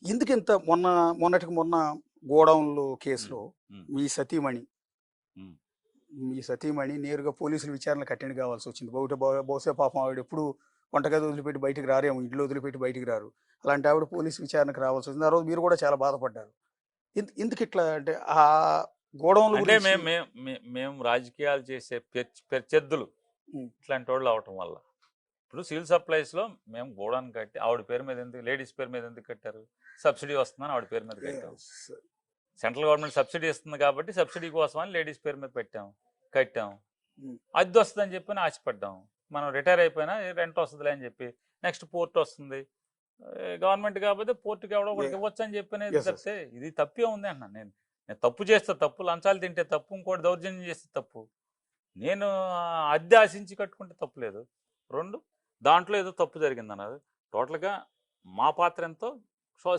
ఎందుకింత మొన్నటికి మొన్న గోడౌన్‌లు హ్మ్. కేసులో హ్మ్. మీ సతీమణి, హ్మ్. మీ సతీమణి నేరుగా పోలీసుల విచారణకు అటెండ్ కావాల్సొచ్చింది. బహుశా పాపం ఆవిడెప్పుడు వంటగది వదిలిపెట్టి బయటికి రారేమో, ఇల్లు వదిలిపెట్టి బయటికి రారు. అలాంటి ఆవిడ పోలీసు విచారణకు రావాల్సొచ్చింది. ఆ రోజు మీరు కూడా చాలా బాధపడ్డారు. ఎందుకిట్లా అంటే గోడౌన్‌ల అంటే గురించి. మేము రాజకీయాలు చేసే ప్రత్యర్థులు హ్మ్. ఇట్లాంటి వాళ్ళు అవటం వల్ల ఇప్పుడు సివిల్ సప్లైస్లో మేము గోడౌన్ కట్టి ఆవిడ పేరు మీద ఎందుకు లేడీస్ పేరు మీద ఎందుకు కట్టారు? సబ్సిడీ వస్తుందని ఆవిడ పేరు మీద కట్టాం. యెస్. సెంట్రల్ గవర్నమెంట్ సబ్సిడీ ఇస్తుంది కాబట్టి సబ్సిడీ కోసం అని లేడీస్ పేరు మీద కట్టాం. హ్మ్. అద్దె వస్తుందని చెప్పి ఆశపడ్డాం. మనం రిటైర్ అయిపోయినా రెంట్ వస్తుందిలే అని చెప్పి. నెక్స్ట్ పోర్ట్ వస్తుంది. గవర్నమెంట్ కాకపోతే పోర్టుకి ఎవడో ఒకటికి ఇవ్వచ్చు అని చెప్పినది యెస్. తప్పితే ఇది తప్పే ఉంది అంటున్నాను నేను. నేను తప్పు చేస్తే తప్పు, లంచాలు తింటే తప్పు, ఇంకోటి దౌర్జన్యం చేస్తే తప్పు. నేను అద్దె ఆశించి కట్టుకుంటే తప్పు లేదు. 2 దాంట్లో ఏదో తప్పు జరిగిందన్నారు. టోటల్గా మా పాత్ర ఎంతో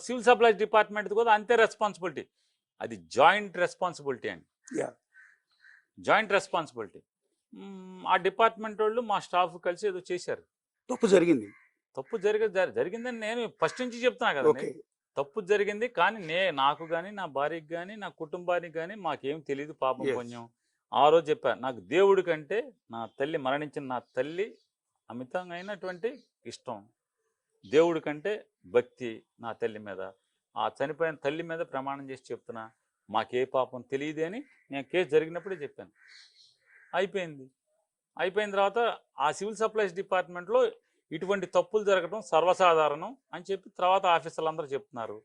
సివిల్ సప్లైస్ డిపార్ట్మెంట్ది కూడా అంతే రెస్పాన్సిబిలిటీ. అది జాయింట్ రెస్పాన్సిబిలిటీ అండి. యాహ్! Joint responsibility. ఆ డిపార్ట్మెంట్ వాళ్ళు మా స్టాఫ్ కలిసి ఏదో చేశారు. తప్పు జరిగింది. తప్పు జరిగిందని నేను ఫస్ట్ నుంచి చెప్తున్నా కదండి. ఓకే. తప్పు జరిగింది కానీ నాకు కానీ నా భార్యకి కానీ నా కుటుంబానికి కానీ మాకేం తెలియదు పాపం యెస్. పుణ్యం. ఆ రోజు చెప్పా నాకు దేవుడి కంటే నా తల్లి మరణించిన నా తల్లి అమితమైనటువంటి ఇష్టం. దేవుడి కంటే భక్తి నా తల్లి మీద. ఆ చనిపోయిన తల్లి మీద ప్రమాణం చేసి చెప్తున్నా మాకే పాపం తెలియదు అని నేను కేసు జరిగినప్పుడే చెప్పాను. అయిపోయిన తర్వాత ఆ సివిల్ సప్లైస్ డిపార్ట్మెంట్లో ఇటువంటి తప్పులు జరగడం సర్వసాధారణం అని చెప్పి తర్వాత ఆఫీసర్లు అందరూ చెప్తున్నారు.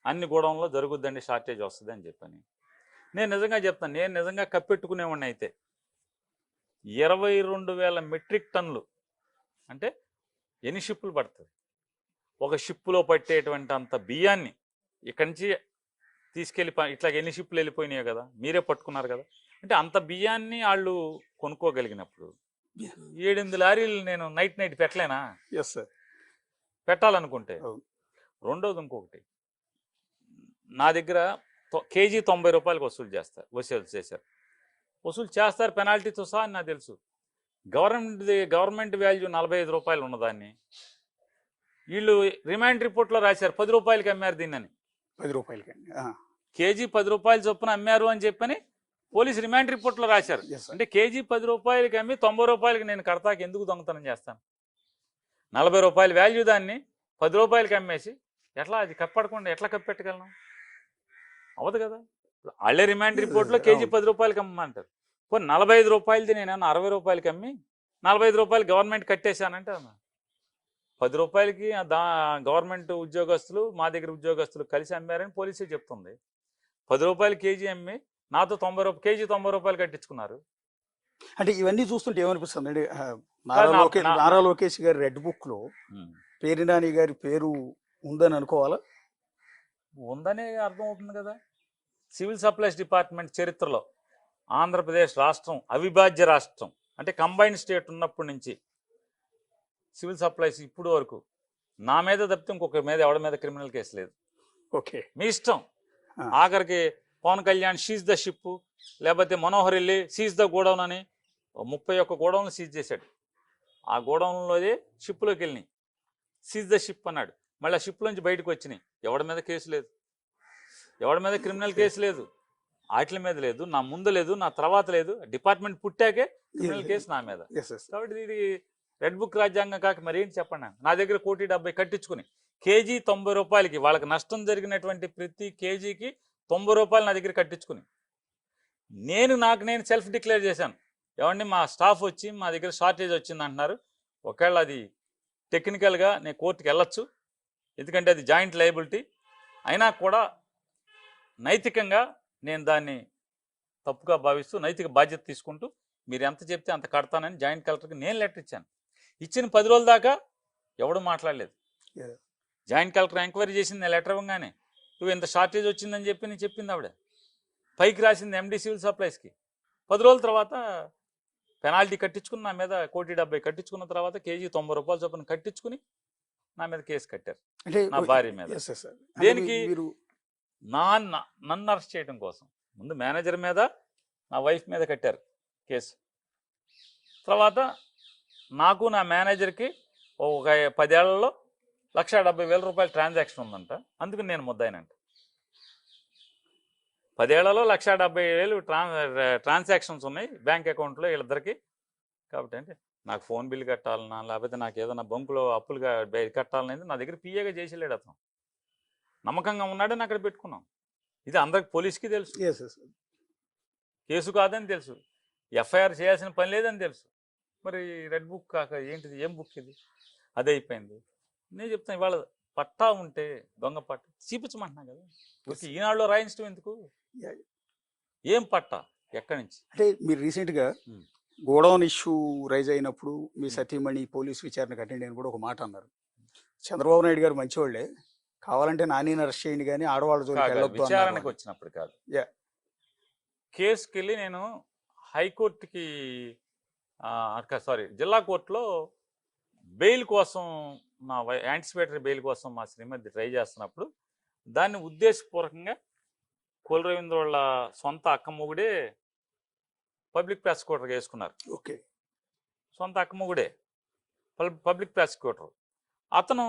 అన్ని గోడౌన్లో జరుగుద్దండి, షార్టేజ్ వస్తుంది అని చెప్పని. నేను నిజంగా చెప్తాను, నేను నిజంగా కప్పెట్టుకునేవాడిని అయితే 22,000 మెట్రిక్ టన్నులు అంటే ఎన్ని షిప్పులు పడుతుంది? ఒక షిప్పులో పట్టేటువంటి అంత బియ్యాన్ని ఇక్కడి నుంచి తీసుకెళ్ళి ఇట్లా ఎన్ని షిప్పులు వెళ్ళిపోయినాయో కదా, మీరే పట్టుకున్నారు కదా. అంటే అంత బియ్యాన్ని వాళ్ళు కొనుక్కోగలిగినప్పుడు 7-8 లారీలు నేను నైట్ పెట్టలేనా? Yes sir. పెట్టాలనుకుంటే. రెండోది ఇంకొకటి, నా దగ్గర కేజీ 90 రూపాయలకు వసూలు చేశారు. వసూలు చేస్తారు పెనాల్టీతో సహా అని నాకు తెలుసు. గవర్నమెంట్ వాల్యూ 45 రూపాయలు ఉన్నదాన్ని వీళ్ళు రిమాండ్ రిపోర్ట్లో రాశారు 10 రూపాయలకి అమ్మారు దీన్నని. 10 రూపాయలకండి. కేజీ 10 రూపాయలు చొప్పున అమ్మారు అని చెప్పని పోలీసు రిమాండ్ రిపోర్ట్లో రాశారు. అంటే కేజీ 10 రూపాయలకి అమ్మి 90 రూపాయలకి నేను కడతాకి ఎందుకు దొంగతనం చేస్తాను? 40 రూపాయల వాల్యూ దాన్ని 10 రూపాయలకి అమ్మేసి ఎట్లా అది కప్పడకుండా ఎట్లా కప్పెట్టగలను? అవదు కదా. వాళ్ళే రిమాండ్ రిపోర్ట్లో కేజీ 10 రూపాయలకి అమ్మంటారు. పోనీ 45 రూపాయలది నేనేమన్నా 60 రూపాయలకి అమ్మి 45 రూపాయలు గవర్నమెంట్ కట్టేశానంటే 10 రూపాయలకి గవర్నమెంట్ ఉద్యోగస్తులు మా దగ్గర ఉద్యోగస్తులు కలిసి అమ్మారని పోలీసే చెప్తుంది. 10 రూపాయలు కేజీ అమ్మి నాతో కేజీ 90 రూపాయలు కట్టించుకున్నారు. అంటే ఇవన్నీ చూస్తుంటే ఏమనిపిస్తుంది అంటే నారా లోకేష్ గారి రెడ్ బుక్ లో పేరు నాని గారి పేరు ఉందని అనుకోవాలా? ఉందనే అర్థం అవుతుంది కదా. సివిల్ సప్లైస్ డిపార్ట్మెంట్ చరిత్రలో ఆంధ్రప్రదేశ్ రాష్ట్రం అవిభాజ్య రాష్ట్రం అంటే కంబైన్డ్ స్టేట్ ఉన్నప్పటి నుంచి సివిల్ సప్లైస్ ఇప్పుడు వరకు నా మీద తప్పితే ఇంకొకరి మీద ఎవరి మీద క్రిమినల్ కేసు లేదు. ఓకే, మీ ఇష్టం. ఆఖరికి Pawan Kalyan seize the ship, లేకపోతే మనోహర్ వెళ్ళి సీజ్ ద గోడౌన్ అని 31 గోడౌన్లు సీజ్ చేశాడు. ఆ గోడౌన్లోదే షిప్లోకి వెళ్ళినాయి, సీజ్ ద షిప్ అన్నాడు. మళ్ళీ ఆ షిప్లోంచి బయటకు వచ్చినాయి. ఎవడి మీద కేసు లేదు, ఎవడి మీద క్రిమినల్ కేసు లేదు, వాటి మీద లేదు, నా ముందు లేదు, నా తర్వాత లేదు. డిపార్ట్మెంట్ పుట్టాకే క్రిమినల్ కేసు నా మీద. కాబట్టి ఇది రెడ్ బుక్ రాజ్యాంగం కాక మరి ఏంటి చెప్పండి. నా దగ్గర 1,70,00,000 కట్టించుకుని కేజీ 90 రూపాయలకి వాళ్ళకి నష్టం జరిగినటువంటి ప్రతి కేజీకి 90 రూపాయలు నా దగ్గర కట్టించుకుని నేను సెల్ఫ్ డిక్లేర్ చేశాను. ఏమండి మా స్టాఫ్ వచ్చి మా దగ్గర షార్టేజ్ వచ్చింది అంటున్నారు, ఒకవేళ అది టెక్నికల్గా నేను కోర్టుకి వెళ్ళొచ్చు, ఎందుకంటే అది జాయింట్ లయబిలిటీ అయినా కూడా నైతికంగా నేను దాన్ని తప్పుగా భావిస్తూ నైతిక బాధ్యత తీసుకుంటూ మీరు ఎంత చెప్తే అంత కడతానని జాయింట్ కలెక్టర్కి నేను లెటర్ ఇచ్చాను. ఇచ్చిన 10 రోజుల దాకా ఎవడు మాట్లాడలేదు. జాయింట్ కలెక్టర్ ఎంక్వైరీ చేసింది నేను లెటర్ ఇవ్వగానే నువ్వు ఇంత షార్టేజ్ వచ్చిందని చెప్పి నేను చెప్పింది ఆవిడ. పైకి రాసింది ఎండి సివిల్ సప్లైస్కి. 10 రోజుల తర్వాత పెనాల్టీ కట్టించుకుని నా మీద 1,70,00,000 కట్టించుకున్న తర్వాత కేజీ 90 రూపాయల చొప్పున కట్టించుకుని నా మీద కేసు కట్టారు, నా భార్య మీద. దేనికి? నన్ను అరెస్ట్ చేయడం కోసం. ముందు మేనేజర్ మీద నా వైఫ్ మీద కట్టారు కేసు. తర్వాత నాకు నా మేనేజర్కి ఒక 10 ఏళ్లలో 1,70,000 ట్రాన్సాక్షన్ ఉందంట, అందుకని నేను ముద్దాయినంట. 10 ఏళ్లలో 1,70,000 ట్రాన్సాక్షన్స్ ఉన్నాయి బ్యాంక్ అకౌంట్లో వీళ్ళిద్దరికి. కాబట్టి అంటే నాకు ఫోన్ బిల్ కట్టాలన్నా, లేకపోతే నాకు ఏదైనా బంకులో అప్పులుగా కట్టాలనేది నా దగ్గర పిఏగా చేసేలేడు అతను. నమ్మకంగా ఉన్నాడని అక్కడ పెట్టుకున్నాం. ఇది అందరికి పోలీస్కి తెలుసు, Yes, yes. కేసు కాదని తెలుసు, ఎఫ్ఐఆర్ చేయాల్సిన పని లేదని తెలుసు. మరి రెడ్ బుక్ కాక ఏంటిది, ఏం బుక్ ఇది? అదే అయిపోయింది. నేను చెప్తాను, ఇవాళ పట్టా ఉంటే దొంగ పట్టా చూపించమంటున్నా కదా, ఓకే ఈనాడులో రాయించడం ఎందుకు? Yeah. ఏం పట్టా, ఎక్కడి నుంచి? అంటే మీరు రీసెంట్గా Hmm. గోడౌన్ ఇష్యూ రైజ్ అయినప్పుడు మీ Hmm. సతీమణి పోలీస్ విచారణకు అటెండ్ అయిన కూడా ఒక మాట అన్నారు, చంద్రబాబు నాయుడు గారు మంచివాళ్లే, కావాలంటే నానిని అరెస్ట్ చేయండి కానీ ఆడవాళ్ళ జోలికి కాదు, వెళ్ళొద్దు విచారణకు అన్నారు. వచ్చినప్పుడు కాదు, Yeah. కేసుకి వెళ్ళి నేను హైకోర్టుకి సారీ జిల్లా కోర్టులో బెయిల్ కోసం, మా యాంటిసిపేటరీ బెయిల్ కోసం మా శ్రీమతి ట్రై చేస్తున్నప్పుడు దాన్ని ఉద్దేశపూర్వకంగా కుల రవీంద్ర వాళ్ళ సొంత అక్క మొగుడే పబ్లిక్ ప్రాసిక్యూటర్గా వేసుకున్నారు. ఓకే. సొంత అక్క మొగుడే పబ్లిక్ ప్రాసిక్యూటర్. అతను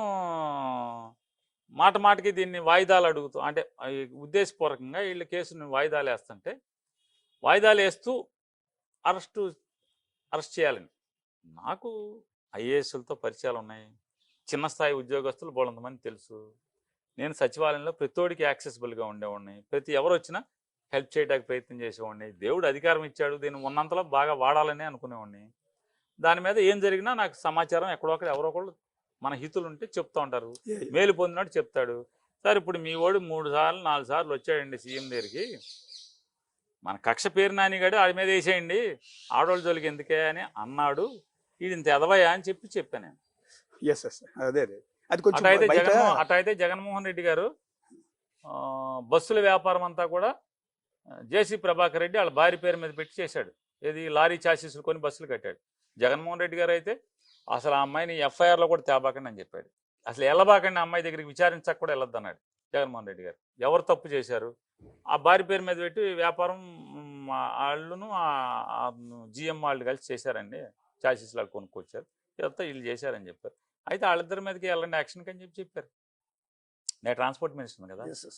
మాట మాటకి దీన్ని వాయిదాలు అడుగుతూ, అంటే ఉద్దేశపూర్వకంగా వీళ్ళ కేసుని వాయిదాలు వేస్తుంటే, వాయిదాలు వేస్తూ అరెస్ట్ చేయాలని. నాకు ఐఏఎస్లతో పరిచయాలు ఉన్నాయి, చిన్న స్థాయి ఉద్యోగస్తులు బోలంతమంది తెలుసు. నేను సచివాలయంలో ప్రతోడికి యాక్సెసిబుల్గా ఉండేవాడిని, ప్రతి ఎవరు వచ్చినా హెల్ప్ చేయడానికి ప్రయత్నం చేసేవాడిని. దేవుడు అధికారం ఇచ్చాడు, దీన్ని ఉన్నంతలో బాగా వాడాలని అనుకునేవాడిని. దాని మీద ఏం జరిగినా నాకు సమాచారం ఎక్కడొక్కడ ఎవరో ఒకళ్ళు మన హితులు ఉంటే చెప్తూ ఉంటారు, మేలు పొందినట్టు చెప్తాడు. సార్ ఇప్పుడు మీ వాడు 3 సార్లు 4 సార్లు వచ్చాడండి సీఎం దగ్గరికి, మన కక్ష పేరు నానిగాడు ఆడి మీద వేసేయండి, ఆడవాళ్ళ జోలికి ఎందుకే అని అన్నాడు, ఇది ఇంత ఎదవయా అని చెప్పాను నేను. ఎస్ ఎస్ అదే అదే అది కొంచెం అటైతే బయట అటైతే జగన్మోహన్ రెడ్డి గారు బస్సుల వ్యాపారం అంతా కూడా జేసీ ప్రభాకర్ రెడ్డి వాళ్ళ భార్య పేరు మీద పెట్టి చేశాడు. ఏది లారీ చాసీసులు కొని బస్సులు కట్టాడు. జగన్మోహన్ రెడ్డి గారు అయితే అసలు ఆ అమ్మాయిని ఎఫ్ఐఆర్లో కూడా తేబాకండి అని చెప్పాడు. అసలు వెళ్ళబాకండి అమ్మాయి దగ్గరికి, విచారించక కూడా వెళ్ళొద్దు అన్నాడు జగన్మోహన్ రెడ్డి గారు. ఎవరు తప్పు చేశారు? ఆ భార్య పేరు మీద పెట్టి వ్యాపారం వాళ్ళను జిఎం వాళ్ళు కలిసి చేశారండి, చాసీస్ లాగా కొనుక్కొచ్చారు, ఇదంతా వీళ్ళు చేశారని చెప్పారు. అయితే వాళ్ళిద్దరి మీదకి వెళ్ళండి యాక్షన్కి అని చెప్పారు. నేను ట్రాన్స్పోర్ట్ మినిస్టర్ కదా, Yes, yes.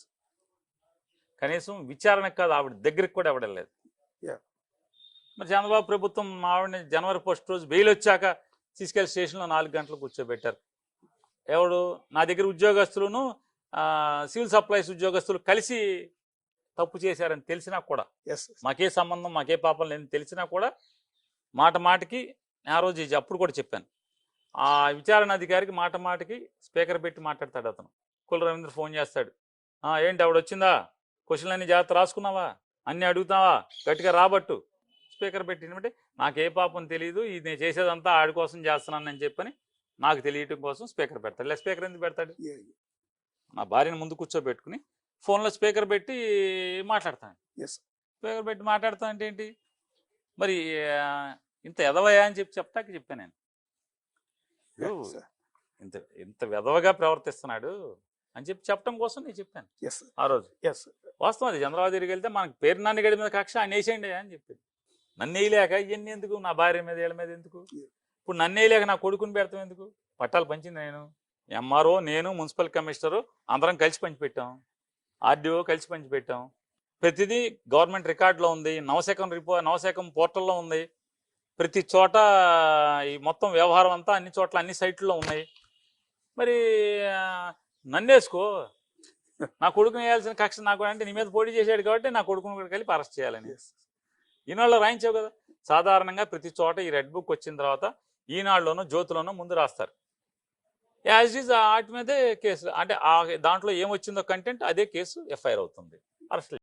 కనీసం విచారణకు కాదు ఆవిడ దగ్గరికి కూడా ఎవడలేదు. Yeah. మరి చంద్రబాబు ప్రభుత్వం ఆవిడని జనవరి 1 రోజు బెయిల్ వచ్చాక తీసుకెళ్లి స్టేషన్లో 4 గంటలు కూర్చోబెట్టారు. ఎవడు? నా దగ్గర ఉద్యోగస్తులను సివిల్ సప్లైస్ ఉద్యోగస్తులు కలిసి తప్పు చేశారని తెలిసినా కూడా, Yes, yes. మాకే సంబంధం మాకే పాపం లేని తెలిసినా కూడా మాట మాటకి ఆ రోజు అప్పుడు కూడా చెప్పాను, ఆ విచారణ అధికారికి మాట మాటకి స్పీకర్ పెట్టి మాట్లాడతాడు అతను. కుల రవీంద్ర ఫోన్ చేస్తాడు, ఏంటి ఆవిడ వచ్చిందా, క్వశ్చన్లు అన్ని జాగ్రత్త రాసుకున్నావా, అన్నీ అడుగుతావా, గట్టిగా రాబట్టు. స్పీకర్ పెట్టినట్టే నాకు ఏ పాపం తెలియదు, ఇది నేను చేసేదంతా ఆడి కోసం చేస్తున్నానని చెప్పని నాకు తెలియటం కోసం స్పీకర్ పెడతాడు. లేదా స్పీకర్ ఎందుకు పెడతాడు? Yeah, yeah. నా భార్యను ముందు కూర్చోబెట్టుకుని ఫోన్లో స్పీకర్ పెట్టి మాట్లాడతాను. Yes. స్పీకర్ పెట్టి మాట్లాడతా అంటే ఏంటి మరి, ఇంత ఎదవయా అని చెప్తాకి చెప్పాను నేను. Yeah, sir. ఇంత వెధవగా ప్రవర్తిస్తున్నాడు అని చెప్పడం కోసం నేను చెప్పాను Yes, sir. ఆ రోజు. Yes, sir. వాస్తవం అది. చంద్రబాబు దగ్గరికి వెళ్తే మనకు పేరు నాని గడి మీద కక్ష ఆయన వేసేయండి అని చెప్పింది. నన్ను వేయలేక ఇవన్నీ ఎందుకు, నా భార్య మీద వీళ్ళ మీద ఎందుకు, ఇప్పుడు నన్ను వేయలేక నా కొడుకుని పెడతాం ఎందుకు? పట్టాలు పంచింది నేను, ఎంఆర్ఓ నేను, మున్సిపల్ కమిషనరు అందరం కలిసి పంచిపెట్టాం, ఆర్డీఓ కలిసి పంచిపెట్టాం. ప్రతిదీ గవర్నమెంట్ రికార్డులో ఉంది, నవశకం పోర్టల్లో ఉంది, ప్రతి చోట ఈ మొత్తం వ్యవహారం అంతా అన్ని చోట్ల అన్ని సైట్లలో ఉన్నాయి. మరి నన్నేసుకో, నా కొడుకుని వేయాల్సిన కక్ష నాకు అంటే నీ మీద పోటీ చేశాడు కాబట్టి నా కొడుకుని కూడా కలిపి అరెస్ట్ చేయాలని ఈనాడులో రాయించావు కదా. సాధారణంగా ప్రతి చోట ఈ రెడ్ బుక్ వచ్చిన తర్వాత ఈనాడులోనో జ్యోతిలోనో ముందు రాస్తారు, యాజ్ ఈజ్ వాటి మీదే కేసు, అంటే దాంట్లో ఏమొచ్చిందో కంటెంట్ అదే కేసు ఎఫ్ఐఆర్ అవుతుంది, అరెస్ట్